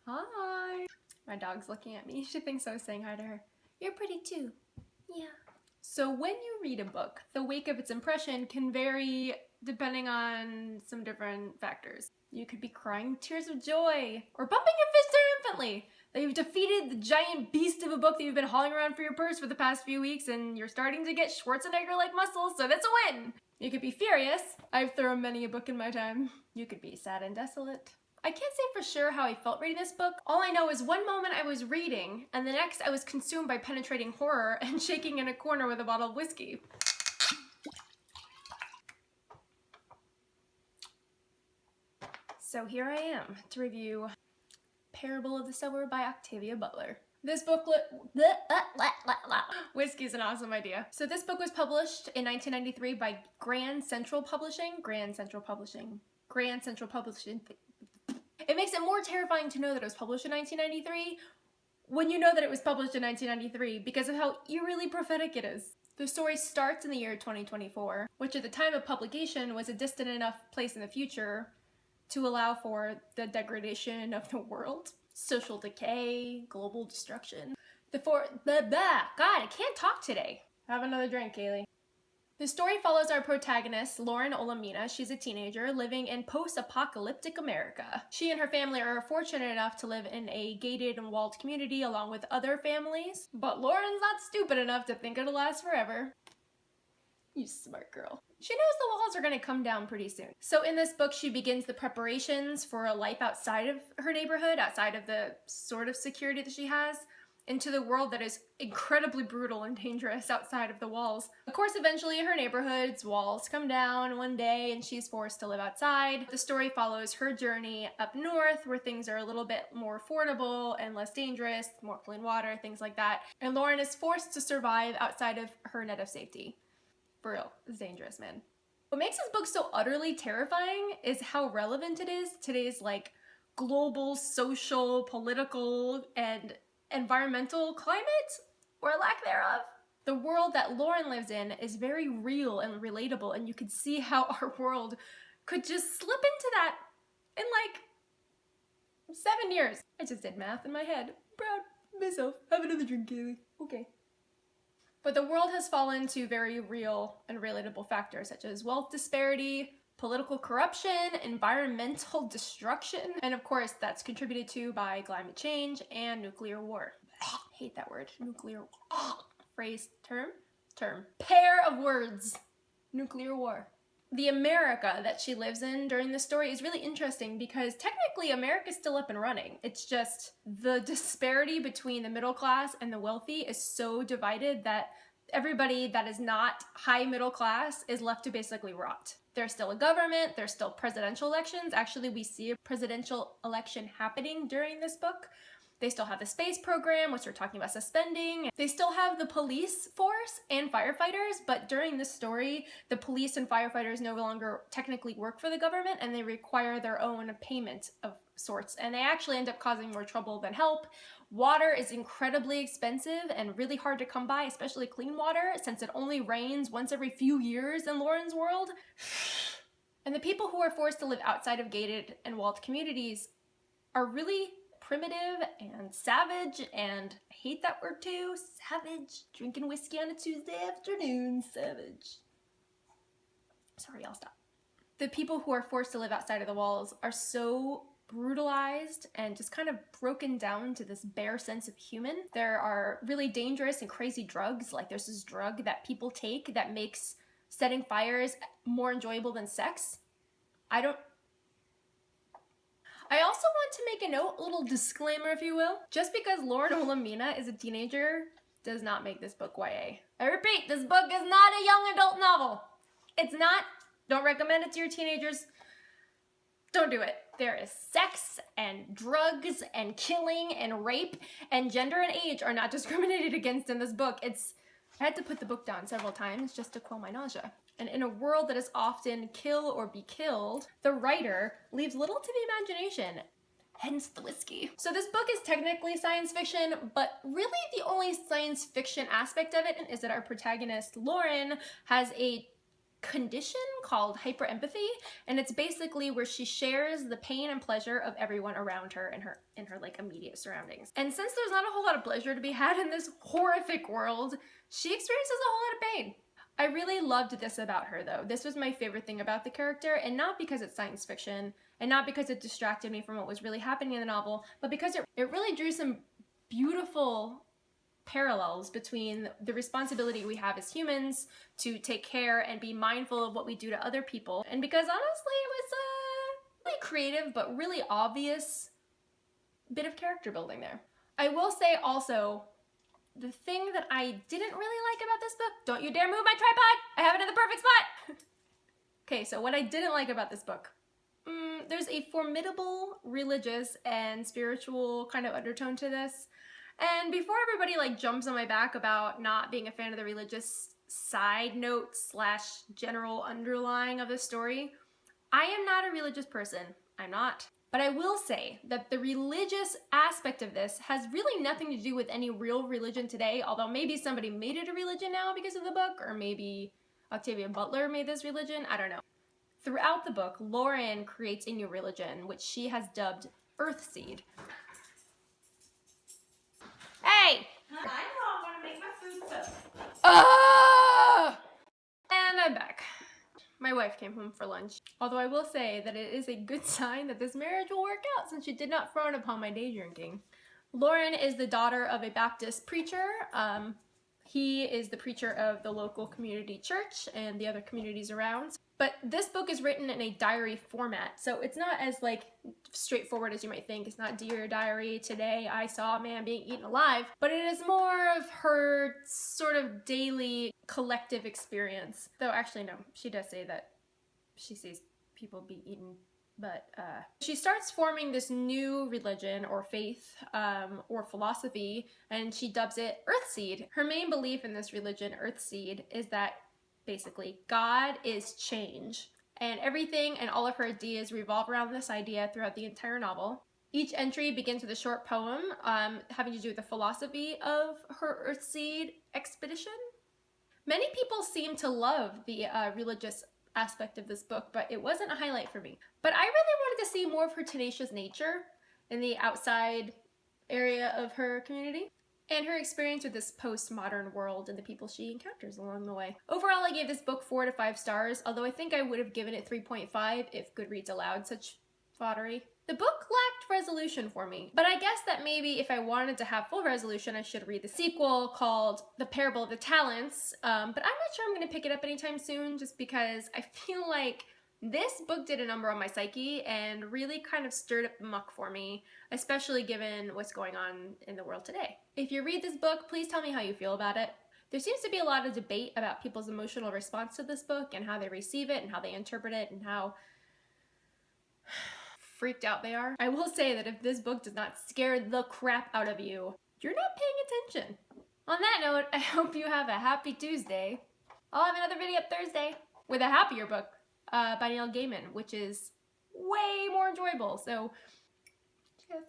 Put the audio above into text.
Hi. My dog's looking at me. She thinks I was saying hi to her. You're pretty too. Yeah. So when you read a book, the weight of its impression can vary depending on some different factors. You could be crying tears of joy or bumping your fist triumphantly that you've defeated the giant beast of a book that you've been hauling around for your purse for the past few weeks and you're starting to get Schwarzenegger-like muscles, so that's a win! You could be furious. I've thrown many a book in my time. You could be sad and desolate. I can't say for sure how I felt reading this book. All I know is one moment I was reading, and the next I was consumed by penetrating horror and shaking in a corner with a bottle of whiskey. So here I am to review Parable of the Sower by Octavia Butler. This booklet, whiskey's an awesome idea. So this book was published in 1993 by Grand Central Publishing. It makes it more terrifying to know that it was published in 1993 when you know that it was published in 1993 because of how eerily prophetic it is. The story starts in the year 2024, which at the time of publication was a distant enough place in the future to allow for the degradation of the world, social decay, global destruction. God, I can't talk today. Have another drink, Kaylee. The story follows our protagonist, Lauren Olamina. She's a teenager living in post-apocalyptic America. She and her family are fortunate enough to live in a gated and walled community along with other families, but Lauren's not stupid enough to think it'll last forever. You smart girl. She knows the walls are going to come down pretty soon. So in this book, she begins the preparations for a life outside of her neighborhood, outside of the sort of security that she has, into the world that is incredibly brutal and dangerous outside of the walls. Of course, eventually her neighborhood's walls come down one day and she's forced to live outside. The story follows her journey up north where things are a little bit more affordable and less dangerous, more clean water, things like that. And Lauren is forced to survive outside of her net of safety. For real, it's dangerous, man. What makes this book so utterly terrifying is how relevant it is to today's global, social, political, and environmental climate, or lack thereof. The world that Lauren lives in is very real and relatable, and you could see how our world could just slip into that in 7 years. I just did math in my head. Proud of myself. Have another drink, Kaylee. Okay. But the world has fallen to very real and relatable factors such as wealth disparity, political corruption, environmental destruction, and of course that's contributed to by climate change and nuclear war. Hate that word. Nuclear phrase, term, pair of words. Nuclear war. The America that she lives in during this story is really interesting because technically America's still up and running. It's just the disparity between the middle class and the wealthy is so divided that everybody that is not high middle class is left to basically rot. There's still a government, there's still presidential elections. Actually, we see a presidential election happening during this book. They still have the space program, which they're talking about suspending. They still have the police force and firefighters, but during this story, the police and firefighters no longer technically work for the government and they require their own payment of sorts. And they actually end up causing more trouble than help. Water is incredibly expensive and really hard to come by, especially clean water, since it only rains once every few years in Lauren's world. And the people who are forced to live outside of gated and walled communities are really primitive and savage, and I hate that word too, savage. Drinking whiskey on a Tuesday afternoon, savage. Sorry, I'll stop. The people who are forced to live outside of the walls are so brutalized and just kind of broken down to this bare sense of human. There are really dangerous and crazy drugs, like there's this drug that people take that makes setting fires more enjoyable than sex. I also want to make a note, a little disclaimer if you will. Just because Lauren Olamina is a teenager does not make this book YA. I repeat, this book is not a young adult novel. It's not. Don't recommend it to your teenagers. Don't do it. There is sex and drugs and killing and rape, and gender and age are not discriminated against in this book. I had to put the book down several times just to quell my nausea. And in a world that is often kill or be killed, the writer leaves little to the imagination, hence the whiskey. So this book is technically science fiction, but really the only science fiction aspect of it is that our protagonist, Lauren, has a condition called hyperempathy, and it's basically where she shares the pain and pleasure of everyone around her in her like immediate surroundings. And since there's not a whole lot of pleasure to be had in this horrific world, she experiences a whole lot of pain. I really loved this about her though. This was my favorite thing about the character, and not because it's science fiction and not because it distracted me from what was really happening in the novel, but because it really drew some beautiful parallels between the responsibility we have as humans to take care and be mindful of what we do to other people. And because honestly, it was a really creative but really obvious bit of character building there. I will say also, the thing that I didn't really like about this book, don't you dare move my tripod! I have it in the perfect spot! Okay, so what I didn't like about this book. There's a formidable religious and spiritual kind of undertone to this. And before everybody like jumps on my back about not being a fan of the religious side note / general underlying of the story, I am not a religious person. I'm not. But I will say that the religious aspect of this has really nothing to do with any real religion today, although maybe somebody made it a religion now because of the book, or maybe Octavia Butler made this religion, I don't know. Throughout the book, Lauren creates a new religion, which she has dubbed Earthseed. Hey! I know, I want to make my food cook. And I'm back. My wife came home for lunch. Although I will say that it is a good sign that this marriage will work out since she did not frown upon my day drinking. Lauren is the daughter of a Baptist preacher. He is the preacher of the local community church and the other communities around. But this book is written in a diary format, so it's not as like straightforward as you might think. It's not Dear Diary, today I saw a man being eaten alive, but it is more of her sort of daily collective experience. Though actually no, she does say that she sees people be eaten, but she starts forming this new religion or faith or philosophy, and she dubs it Earthseed. Her main belief in this religion, Earthseed, is that basically God is change, and everything and all of her ideas revolve around this idea throughout the entire novel. Each entry begins with a short poem having to do with the philosophy of her Earthseed expedition. Many people seem to love the religious aspect of this book, but it wasn't a highlight for me. But I really wanted to see more of her tenacious nature in the outside area of her community, and her experience with this postmodern world and the people she encounters along the way. Overall, I gave this book 4 to 5 stars, although I think I would have given it 3.5 if Goodreads allowed such foddery. The book lacked resolution for me, but I guess that maybe if I wanted to have full resolution, I should read the sequel called The Parable of the Talents, but I'm not sure I'm going to pick it up anytime soon, just because I feel like this book did a number on my psyche and really kind of stirred up the muck for me, especially given what's going on in the world today. If you read this book, please tell me how you feel about it. There seems to be a lot of debate about people's emotional response to this book and how they receive it and how they interpret it and how freaked out they are. I will say that if this book does not scare the crap out of you, you're not paying attention. On that note, I hope you have a happy Tuesday. I'll have another video up Thursday with a happier book by Neil Gaiman, which is way more enjoyable. So, cheers.